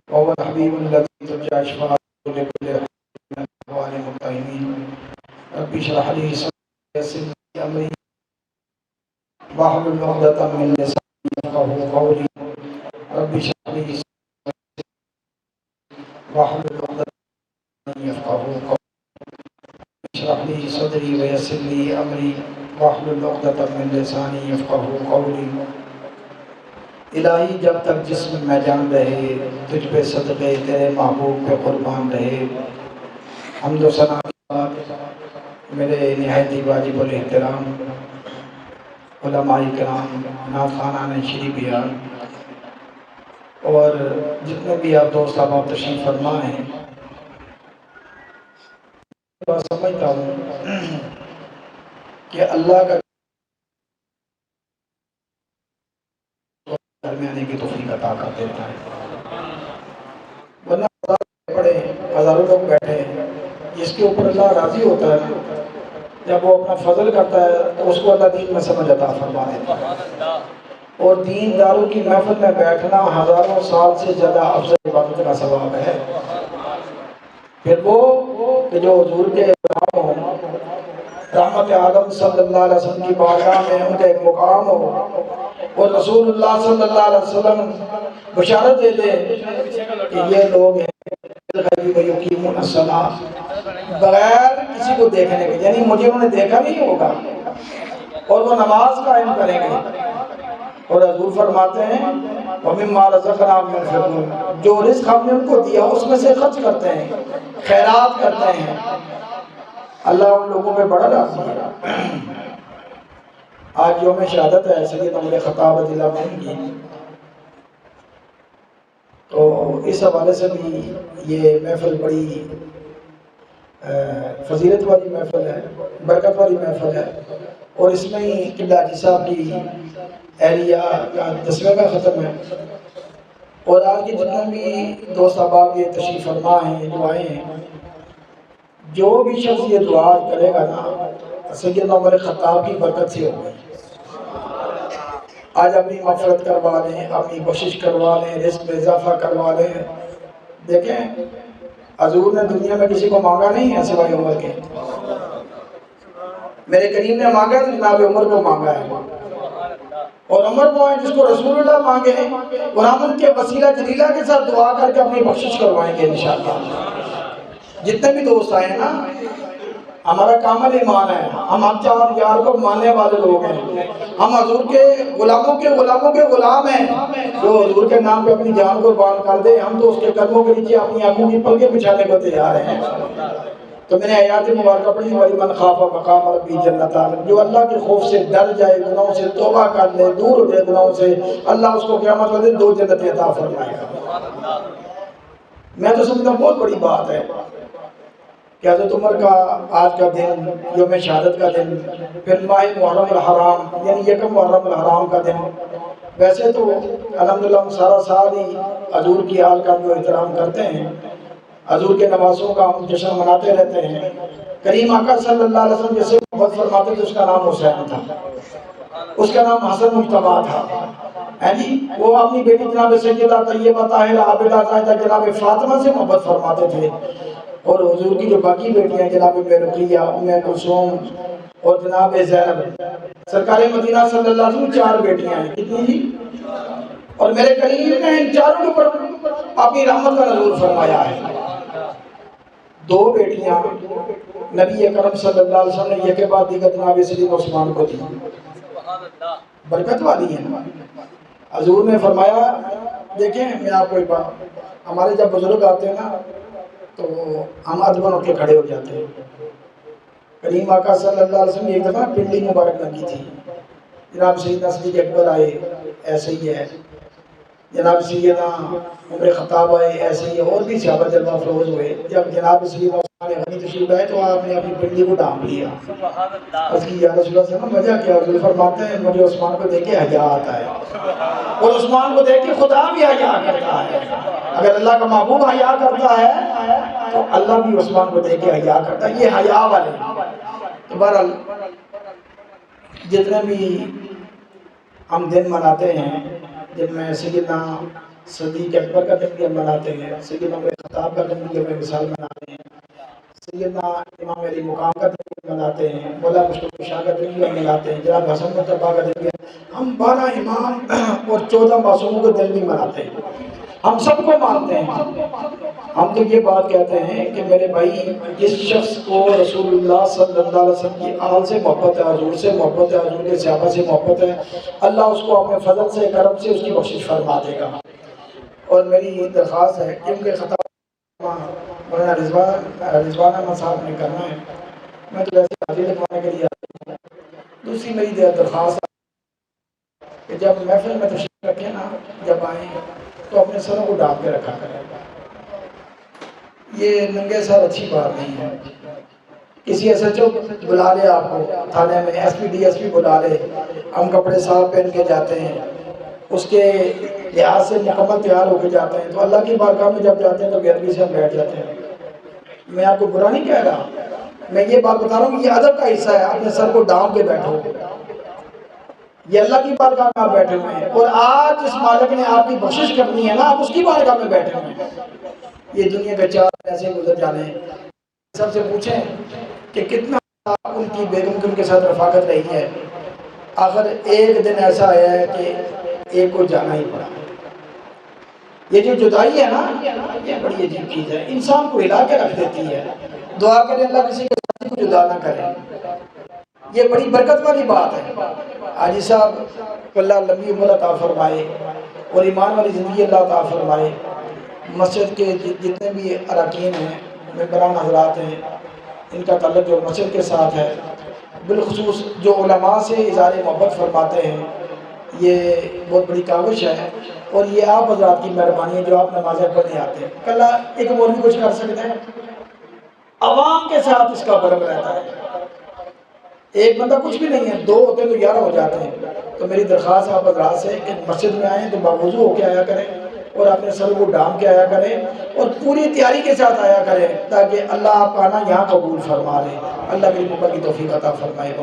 وهو الحبيب الذي ترجى شفاعته لكل حال من الاحوال المتهمين. رب اشرح لي صدري ويسر لي امري واحلل عقدة من لساني يفقهوا قولي. رب اشرح لي صدري واحلل عقدة من يفقهوا قولي. اشرح لي صدري ويسر لي امري واحلل عقدة من لساني يفقهوا قولي. الہی جب تک جسم میں جان رہے تجھ پہ صدقے تیرے محبوب پہ قربان رہے. حمد و ثنا کے بعد میرے نہایت واجب الاحترام علماء کرام، ناخوانان شریف بیان اور جتنے بھی آپ دوست احباب تشریف فرما ہیں، بات سمجھتا ہوں کہ اللہ کا گھر میں آنے کی توفیق عطا کر دیتا ہے. ورنہ پڑے ہزاروں لوگ بیٹھے ہیں، جس کے اوپر اللہ راضی ہوتا ہے جب وہ اپنا فضل کرتا ہے تو اس کو اللہ دین میں سمجھ عطا فرما دیتا ہے. اور دین داروں کی محفل میں بیٹھنا ہزاروں سال سے زیادہ افضل عبادت کا ثواب ہے. پھر وہ کہ جو حضور کے غلام ہوں، رحمت عالم صلی اللہ علیہ وسلم کی بارگاہ میں ان کا ایک مقام ہو اور رسول اللہ صلی اللہ علیہ وسلم بشارت دے دے کہ یہ لوگ ہیں یقیمون الصلاۃ، بغیر کسی کو دیکھنے کے، یعنی مجھے انہوں نے دیکھا نہیں ہوگا اور وہ نماز قائم کریں گے. اور حضور فرماتے ہیں وَمِمَّا رَزَقْنَاهُمْ يُنْفِقُونَ، جو رزق ہم نے ان کو دیا اس میں سے خرچ کرتے ہیں، خیرات کرتے ہیں. اللہ ان لوگوں پہ بڑا راضی ہے. آج یوم شہادت ہے سید عمر خطاب رضی اللہ عنہ کی، تو اس حوالے سے بھی یہ محفل بڑی فضیلت والی محفل ہے، برکت والی محفل ہے. اور اس میں ہی قبلہ حاجی صاحب کی اہلیہ کا 10ویں کا ختم ہے. اور آج کے جتنے بھی دوست احباب یہ تشریف فرما ہیں، جو آئے ہیں، جو بھی شخص یہ دعا کرے گا نا سیدنا عمر خطاب کی برکت سے ہوگی. آج اپنی مغفرت کروا لیں، اپنی بخشش کروا لیں، رزق میں اضافہ کروا لیں. دیکھیں حضور نے دنیا میں کسی کو مانگا نہیں ہے سوائے عمر کے. میرے کریم نے مانگا تو جناب عمر کو مانگا ہے. اور عمر وہ ہے جس کو رسول اللہ مانگے اور ہم ان کے وسیلہ جلیلہ کے ساتھ دعا کر کے اپنی بخشش کروائیں گے انشاءاللہ. جتنے بھی دوست آئے ہیں نا، ہمارا کامل ایمان ہے، ہم حق چار یار کو ماننے والے لوگ ہیں. ہم حضور کے غلاموں کے غلاموں کے غلام ہیں. جو حضور کے نام پہ اپنی جان قربان کر دے، ہم تو اس کے قدموں کے نیچے اپنی آنکھوں کی پلکیں بچھانے کو تیار ہیں. تو میں نے آیات مبارکہ پڑھی وَلِمَنْ خَافَ مَقَامَ رَبِّهِ جَنَّتَانِ، جو اللہ کے خوف سے ڈر جائے، گناہوں سے توبہ کر لے، دور ہو جائے گناہوں سے، اللہ اس کو قیامت والے دن 2 جنتیں عطا فرمائے گا. میں تو سمجھتا ہوں بہت بڑی بات ہے کہ حضرت عمر کا آج کا دن یوم شہادت کا دن، پھر ماہ محرم الحرام یعنی 1 محرم الحرام کا دن. ویسے تو الحمدللہ ہم سارا سال ہی حضور کی آل کا جو احترام کرتے ہیں، حضور کے نوازوں کا ہم جشن مناتے رہتے ہیں. کریم آقا صلی اللہ علیہ وسلم جیسے محبت فرماتے تھے، اس کا نام حسین تھا، اس کا نام حسن مجتبیٰ تھا. جی وہ اپنی بیٹی جناب سیدہ طیبہ طاہرہ عابدہ زاہدہ جناب فاطمہ سے محبت فرماتے تھے. اور حضور کی جو باقی بیٹیاں ہیں جناب رقیہ، ام کلثوم اور جناب زینب، سرکار مدینہ صلی اللہ علیہ وسلم 4 بیٹیاں ہیں. کتنی جی؟ اور میرے کریم نے ان چاروں کے اوپر اپنی رحمت کا نزول فرمایا ہے. 2 بیٹیاں نبی اکرم صلی اللہ علیہ وسلم نے ایک کے بعد دیگر جناب سیدنا عثمان کو دی. برکت والی ہیں. حضور نے فرمایا، دیکھیں میں آپ کو ایک بات، ہمارے جب بزرگ آتے ہیں نا تو ہم ادبن اٹھ کے کھڑے ہو جاتے ہیں. کریم آقا صلی اللہ علیہ وسلم ایک دفعہ پنڈلی مبارک لگی تھی. جناب سیدنا صدیق اکبر آئے، ایسے ہی ہے. جناب سیدنا عمر خطاب آئے، ایسے ہی ہے. اور بھی صحابہ جلوہ افروز ہوئے. جب جناب سیدنا عثمان غنی تشریف آئے تو آپ نے اپنی پنڈلی کو ڈھانپ لیا. اس کی یا رسول اللہ صلی اللہ علیہ وسلم وجہ کیا؟ حضور فرماتے ہیں مجھے عثمان کو دیکھ کے حیا آتا ہے، اور عثمان کو دیکھ کے خدا بھی حیا کرتا ہے. اگر اللہ کا محبوب حیا کرتا ہے تو اللہ بھی عثمان کو دیکھ کے حیا کرتا ہے. یہ حیا والے. تو بہرحال جتنے بھی ہم دن مناتے ہیں، جن میں سیدنا صدیق اکبر کا دن بھی ہم مناتے ہیں، سیدنا عمر خطاب کا دن بھی ہم مثال مناتے ہیں، سیدنا امام علی مقام کا دن بھی مناتے ہیں، مولا مصطفیٰ شاہ کا دن بھی ہم مناتے ہیں، جناب حسن مصطفیٰ کا دن بھی ہم 12 امام اور 14 معصوموں کا دن بھی مناتے ہیں، ہم سب کو مانتے ہیں۔ ہم تو یہ بات کہتے ہیں کہ میرے بھائی جس شخص کو رسول اللہ صلی اللہ علیہ وسلم کی آل سے محبت ہے، حضور سے محبت ہے، حضور کے صحابہ سے محبت ہے، اللہ اس کو اپنے فضل سے کرم سے اس کی بخشش فرما دے گا۔ اور میری درخواست ہے کیونکہ خطاب مولانا رضوان احمد صاحب نے کرنا ہے، میں تو ویسے حاضری لگوانے کے لیے آتا ہوں۔ دوسری میری درخواست ہے کہ جب محفل میں تشریف رکھیں نا، جب آئیں تو اپنے سروں کو ڈھانپ کے رکھا کریں۔ یہ ننگے سر اچھی بات نہیں ہے۔ کسی ایس ایچ او بلا لے آپ کو تھانے میں، S P D S P بلا لے، ہم کپڑے صاف پہن کے جاتے ہیں، اس کے لحاظ سے مکمل تیار ہو کے جاتے ہیں، تو اللہ کی بارگاہ میں جب جاتے ہیں تو بے ادبی سے ہم بیٹھ جاتے ہیں۔ میں آپ کو برا نہیں کہہ رہا، میں یہ بات بتا رہا ہوں کہ یہ ادب کا حصہ ہے، اپنے سر کو ڈھانپ کے بیٹھو۔ یہ اللہ کی بارگاہ میں آپ بیٹھے ہوئے ہیں، اور آج جس مالک نے آپ کی بخشش کرنی ہے نا، آپ اس کی بارگاہ میں بیٹھے ہوئے ہیں۔ یہ دنیا کے 4 ایسے گزر جانے ہیں۔ سب سے پوچھیں کہ کتنا ان کی بیگم ان کے ساتھ رفاقت رہی ہے، آخر ایک دن ایسا آیا ہے کہ ایک کو جانا ہی پڑا۔ یہ جو جدائی ہے نا، یہ بڑی عجیب چیز ہے، انسان کو ہلا کے رکھ دیتی ہے۔ دعا کریں اللہ کسی کے ساتھ کو جدا نہ کرے، یہ بڑی برکت والی بات ہے۔ حاجی صاحب کو اللہ لمبی عمر عطا فرمائے اور ایمان والی زندگی اللہ عطا فرمائے۔ مسجد کے جتنے بھی اراکین ہیں، ممبران حضرات ہیں، ان کا تعلق جو مسجد کے ساتھ ہے، بالخصوص جو علماء سے اظہار محبت فرماتے ہیں، یہ بہت بڑی کاوش ہے، اور یہ آپ حضرات کی مہربانی ہے جو آپ نمازیں پڑھنے آتے ہیں۔ کل ایک مولوی کچھ کر سکتے ہیں؟ عوام کے ساتھ اس کا برم رہتا ہے۔ ایک بندہ کچھ بھی نہیں ہے، 2 ہوتے تو 11 ہو جاتے ہیں۔ تو میری درخواست آپ حضرات سے کہ مسجد میں آئیں تو باوضو ہو کے آیا کریں، اور اپنے سر کو ڈھانپ کے آیا کریں، اور پوری تیاری کے ساتھ آیا کریں، تاکہ اللہ آپ کا آنا یہاں قبول فرما لے۔ اللہ میری محبت کی توفیق عطا فرمائے۔